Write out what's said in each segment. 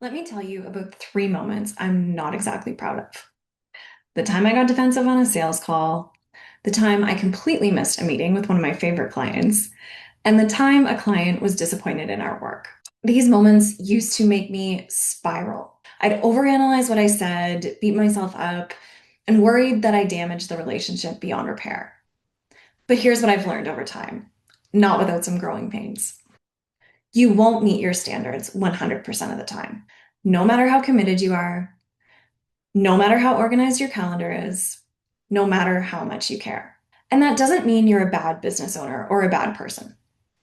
Let me tell you about 3 moments I'm not exactly proud of. The time I got defensive on a sales call, the time I completely missed a meeting with one of my favorite clients, and the time a client was disappointed in our work. These moments used to make me spiral. I'd overanalyze what I said, beat myself up, and worried that I damaged the relationship beyond repair. But here's what I've learned over time, not without some growing pains. You won't meet your standards 100% of the time. No matter how committed you are, no matter how organized your calendar is, no matter how much you care. And that doesn't mean you're a bad business owner or a bad person.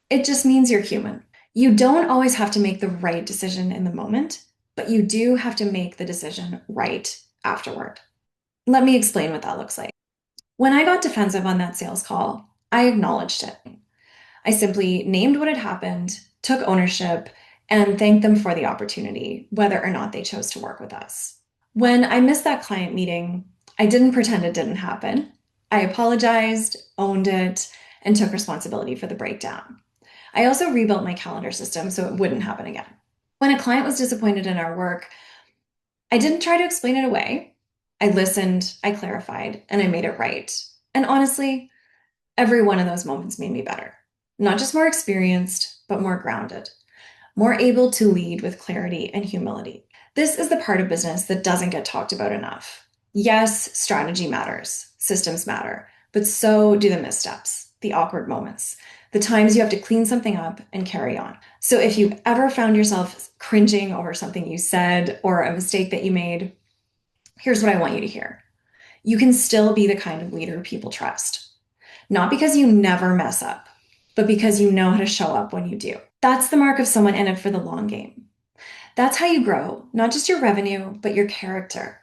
It just means you're human. You don't always have to make the right decision in the moment, but you do have to make the decision right afterward. Let me explain what that looks like. When I got defensive on that sales call, I acknowledged it. I simply named what had happened, took ownership, and thanked them for the opportunity, whether or not they chose to work with us. When I missed that client meeting, I didn't pretend it didn't happen. I apologized, owned it, and took responsibility for the breakdown. I also rebuilt my calendar system so it wouldn't happen again. When a client was disappointed in our work, I didn't try to explain it away. I listened, I clarified, and I made it right. And honestly, every one of those moments made me better. Not just more experienced, but more grounded, more able to lead with clarity and humility. This is the part of business that doesn't get talked about enough. Yes, strategy matters, systems matter, but so do the missteps, the awkward moments, the times you have to clean something up and carry on. So if you've ever found yourself cringing over something you said or a mistake that you made, here's what I want you to hear. You can still be the kind of leader people trust. Not because you never mess up, but because you know how to show up when you do. That's the mark of someone in it for the long game. That's how you grow, not just your revenue, but your character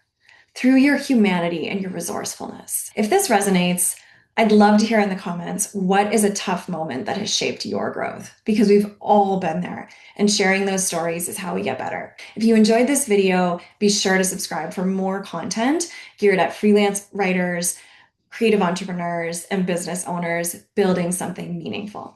through your humanity and your resourcefulness. If this resonates, I'd love to hear in the comments what is a tough moment that has shaped your growth, because we've all been there, and sharing those stories is how we get better. If you enjoyed this video, be sure to subscribe for more content geared at freelance writers, creative entrepreneurs, and business owners building something meaningful.